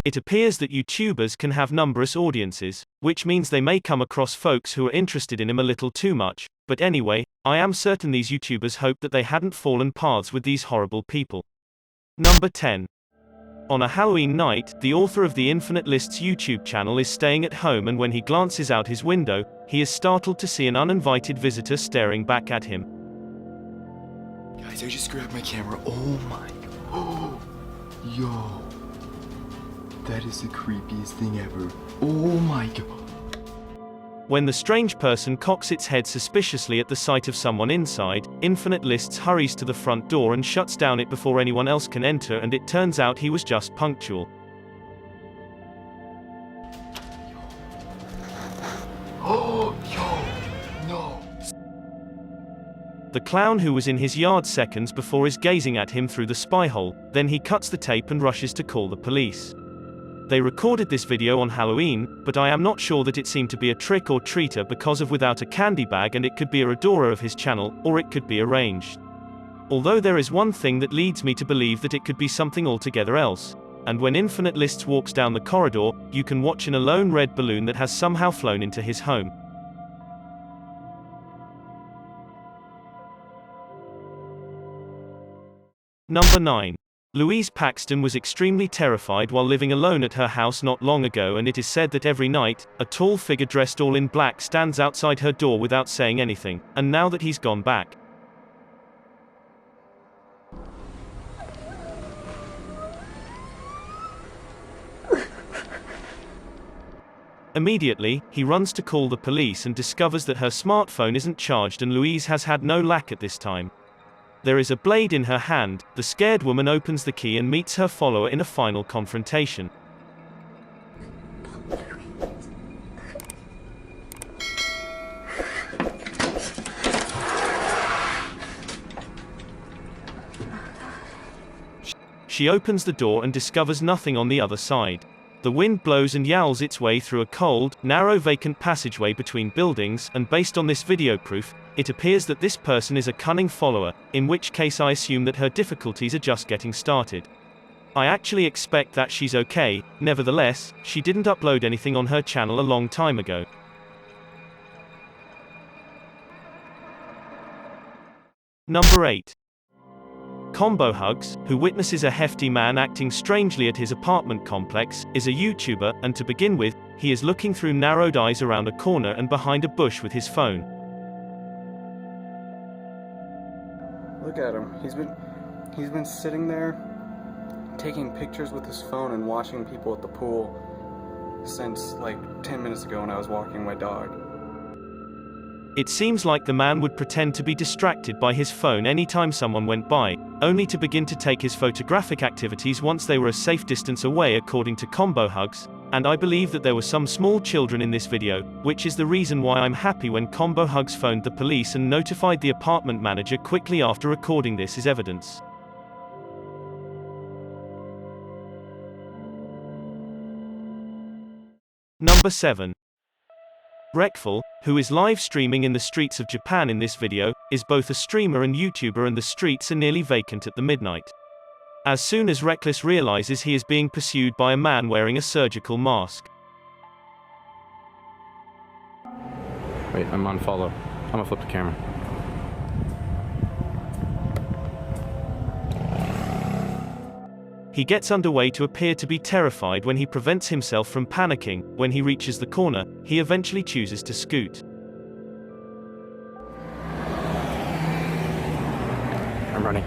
It appears that YouTubers can have numerous audiences, which means they may come across folks who are interested in him a little too much, but anyway, I am certain these YouTubers hope that they hadn't fallen paths with these horrible people. Number 10. On a Halloween night, the author of the Infinite Lists YouTube channel is staying at home, and when he glances out his window, he is startled to see an uninvited visitor staring back at him. Guys, I just grabbed my camera. Oh my. Oh, yo. That is the creepiest thing ever. Oh my god. When the strange person cocks its head suspiciously at the sight of someone inside, Infinite Lists hurries to the front door and shuts down it before anyone else can enter, and it turns out he was just punctual. Oh, yo, no. The clown who was in his yard seconds before is gazing at him through the spy hole, then he cuts the tape and rushes to call the police. They recorded this video on Halloween, but I am not sure that it seemed to be a trick or treater because of without a candy bag, and it could be a adorer of his channel, or it could be arranged. Although there is one thing that leads me to believe that it could be something altogether else. And when Infinite Lists walks down the corridor, you can watch in a lone red balloon that has somehow flown into his home. Number 9. Louise Paxton was extremely terrified while living alone at her house not long ago, and it is said that every night, a tall figure dressed all in black stands outside her door without saying anything, and now that he's gone back. Immediately, he runs to call the police and discovers that her smartphone isn't charged, and Louise has had no luck at this time. There is a blade in her hand. The scared woman opens the key and meets her follower in a final confrontation. She opens the door and discovers nothing on the other side. The wind blows and yowls its way through a cold, narrow vacant passageway between buildings, and based on this video proof, it appears that this person is a cunning follower, in which case I assume that her difficulties are just getting started. I actually expect that she's okay. Nevertheless, she didn't upload anything on her channel a long time ago. Number 8. Combo Hugs, who witnesses a hefty man acting strangely at his apartment complex, is a YouTuber, and to begin with, he is looking through narrowed eyes around a corner and behind a bush with his phone. Look at him. He's been sitting there taking pictures with his phone and watching people at the pool since like 10 minutes ago when I was walking my dog. It seems like the man would pretend to be distracted by his phone anytime someone went by, only to begin to take his photographic activities once they were a safe distance away, according to Combo Hugs, and I believe that there were some small children in this video, which is the reason why I'm happy when Combo Hugs phoned the police and notified the apartment manager quickly after recording this as evidence. Number 7. Wreckful, who is live streaming in the streets of Japan in this video, is both a streamer and YouTuber, and the streets are nearly vacant at the midnight. As soon as Reckless realizes he is being pursued by a man wearing a surgical mask. Wait, I'm on follow. I'm gonna flip the camera. He gets underway to appear to be terrified when he prevents himself from panicking. When he reaches the corner, he eventually chooses to scoot. I'm running.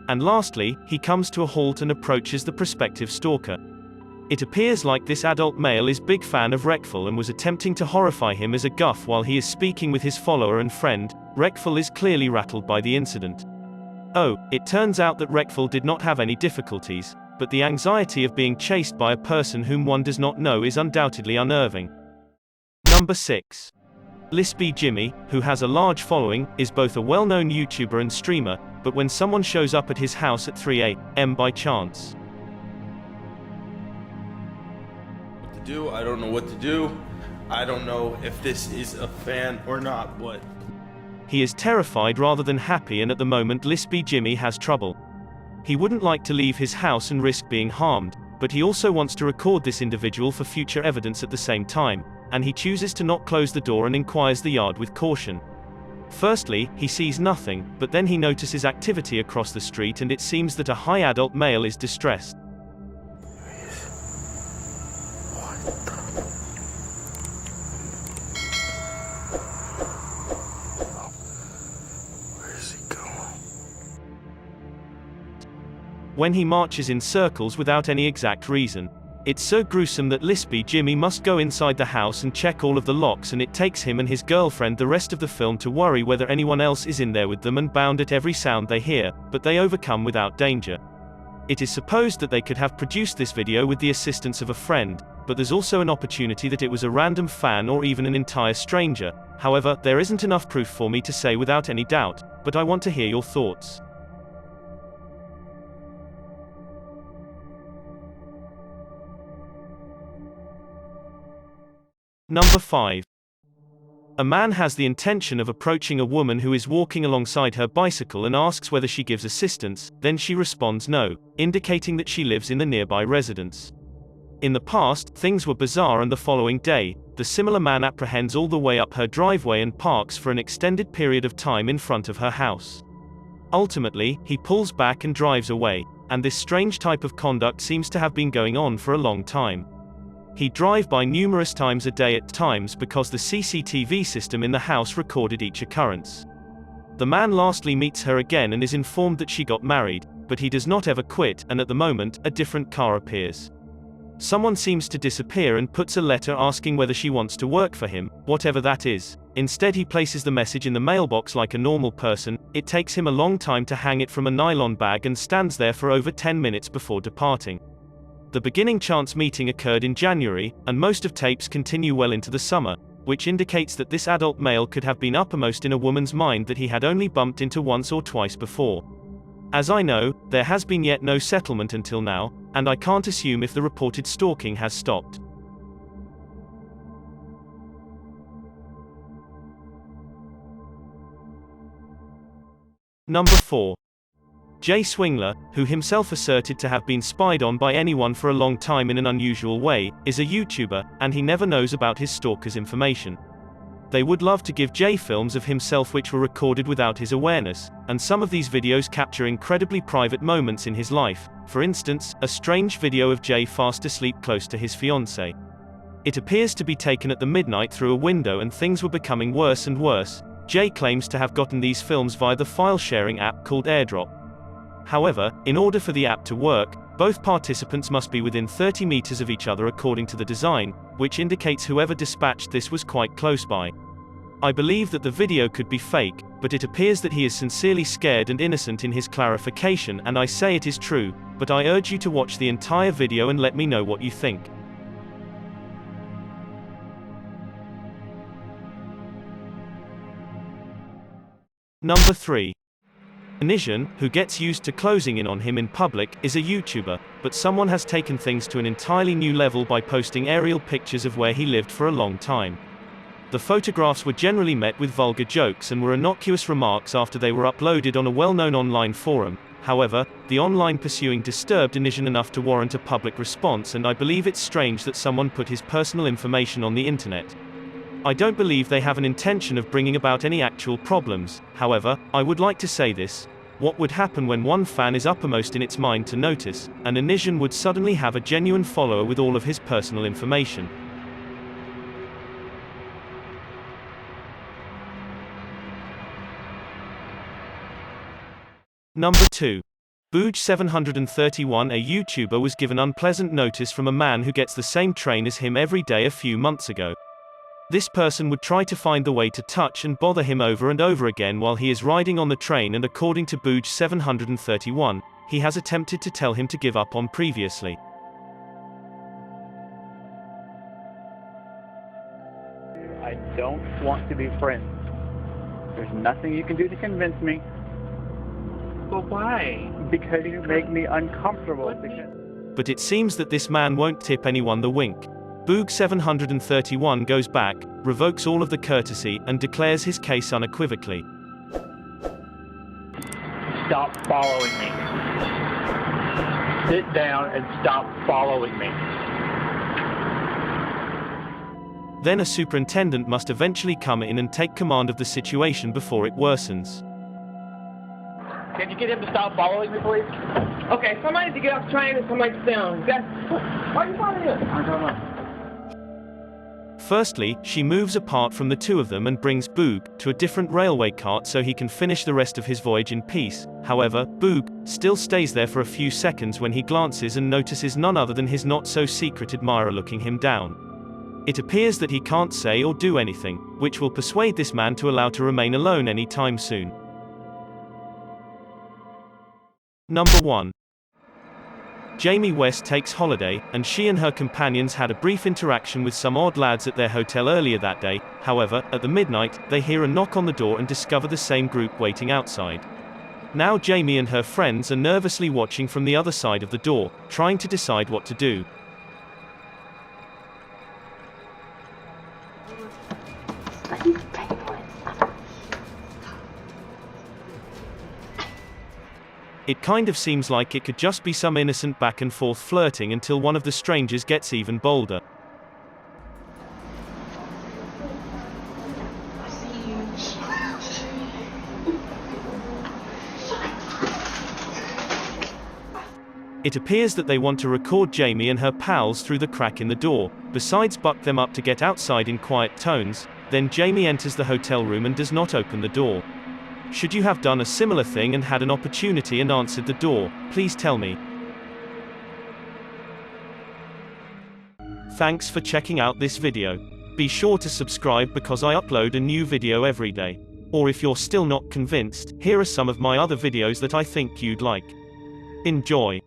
And lastly, he comes to a halt and approaches the prospective stalker. It appears like this adult male is big fan of Wreckful and was attempting to horrify him as a guff while he is speaking with his follower and friend. Wreckful is clearly rattled by the incident. Oh, it turns out that Wreckful did not have any difficulties, but the anxiety of being chased by a person whom one does not know is undoubtedly unnerving. Number 6. Lispy Jimmy, who has a large following, is both a well-known YouTuber and streamer, but when someone shows up at his house at 3 a.m. by chance. I don't know what to do. I don't know if this is a fan or not, but He is terrified rather than happy, and at the moment Lispy Jimmy has trouble. He wouldn't like to leave his house and risk being harmed, but he also wants to record this individual for future evidence at the same time, and he chooses to not close the door and inquires the yard with caution. Firstly, he sees nothing, but then he notices activity across the street, and it seems that a high adult male is distressed. When he marches in circles without any exact reason. It's so gruesome that Lispy Jimmy must go inside the house and check all of the locks, and it takes him and his girlfriend the rest of the film to worry whether anyone else is in there with them and bound at every sound they hear, but they overcome without danger. It is supposed that they could have produced this video with the assistance of a friend, but there's also an opportunity that it was a random fan or even an entire stranger. However, there isn't enough proof for me to say without any doubt, but I want to hear your thoughts. Number 5. A man has the intention of approaching a woman who is walking alongside her bicycle and asks whether she gives assistance, then she responds no, indicating that she lives in the nearby residence. In the past, things were bizarre, and the following day, the similar man apprehends all the way up her driveway and parks for an extended period of time in front of her house. Ultimately, he pulls back and drives away, and this strange type of conduct seems to have been going on for a long time. He'd drive by numerous times a day at times because the CCTV system in the house recorded each occurrence. The man lastly meets her again and is informed that she got married, but he does not ever quit, and at the moment, a different car appears. Someone seems to disappear and puts a letter asking whether she wants to work for him, whatever that is. Instead, he places the message in the mailbox like a normal person. It takes him a long time to hang it from a nylon bag and stands there for over 10 minutes before departing. The beginning chance meeting occurred in January, and most of tapes continue well into the summer, which indicates that this adult male could have been uppermost in a woman's mind that he had only bumped into once or twice before. As I know, there has been yet no settlement until now, and I can't assume if the reported stalking has stopped. Number 4. Jay Swingler, who himself asserted to have been spied on by anyone for a long time in an unusual way, is a YouTuber, and he never knows about his stalker's information. They would love to give Jay films of himself which were recorded without his awareness, and some of these videos capture incredibly private moments in his life. For instance, a strange video of Jay fast asleep close to his fiancée. It appears to be taken at the midnight through a window, and things were becoming worse and worse. Jay claims to have gotten these films via the file-sharing app called AirDrop. However, in order for the app to work, both participants must be within 30 meters of each other according to the design, which indicates whoever dispatched this was quite close by. I believe that the video could be fake, but it appears that he is sincerely scared and innocent in his clarification, and I say it is true, but I urge you to watch the entire video and let me know what you think. Number 3. Anijan, who gets used to closing in on him in public, is a YouTuber, but someone has taken things to an entirely new level by posting aerial pictures of where he lived for a long time. The photographs were generally met with vulgar jokes and were innocuous remarks after they were uploaded on a well-known online forum. However, the online pursuing disturbed Anijan enough to warrant a public response, and I believe it's strange that someone put his personal information on the internet. I don't believe they have an intention of bringing about any actual problems. However, I would like to say this. What would happen when one fan is uppermost in its mind to notice, and Anijan would suddenly have a genuine follower with all of his personal information? Number 2. Booj731, a YouTuber, was given unpleasant notice from a man who gets the same train as him every day a few months ago. This person would try to find the way to touch and bother him over and over again while he is riding on the train, and according to Booj731, he has attempted to tell him to give up on previously. I don't want to be friends. There's nothing you can do to convince me. But why? Because you make me uncomfortable. But it seems that this man won't tip anyone the wink. Booj731 goes back, revokes all of the courtesy, and declares his case unequivocally. stop following me. Sit down and stop following me. Then a superintendent must eventually come in and take command of the situation before it worsens. Can you get him to stop following me, please? Okay, somebody needs to get off the train and somebody sit down. Why are you following him? I don't know. Firstly, she moves apart from the two of them and brings Boog to a different railway cart so he can finish the rest of his voyage in peace. However, Boog still stays there for a few seconds when he glances and notices none other than his not-so-secret admirer looking him down. It appears that he can't say or do anything, which will persuade this man to allow to remain alone any time soon. Number 1. Jamie West takes holiday, and she and her companions had a brief interaction with some odd lads at their hotel earlier that day. However, at the midnight, they hear a knock on the door and discover the same group waiting outside. Now Jamie and her friends are nervously watching from the other side of the door, trying to decide what to do. It kind of seems like it could just be some innocent back and forth flirting until one of the strangers gets even bolder. It appears that they want to record Jamie and her pals through the crack in the door, besides buck them up to get outside in quiet tones. Then Jamie enters the hotel room and does not open the door. Should you have done a similar thing and had an opportunity and answered the door, please tell me. Thanks for checking out this video. Be sure to subscribe because I upload a new video every day. Or if you're still not convinced, here are some of my other videos that I think you'd like. Enjoy.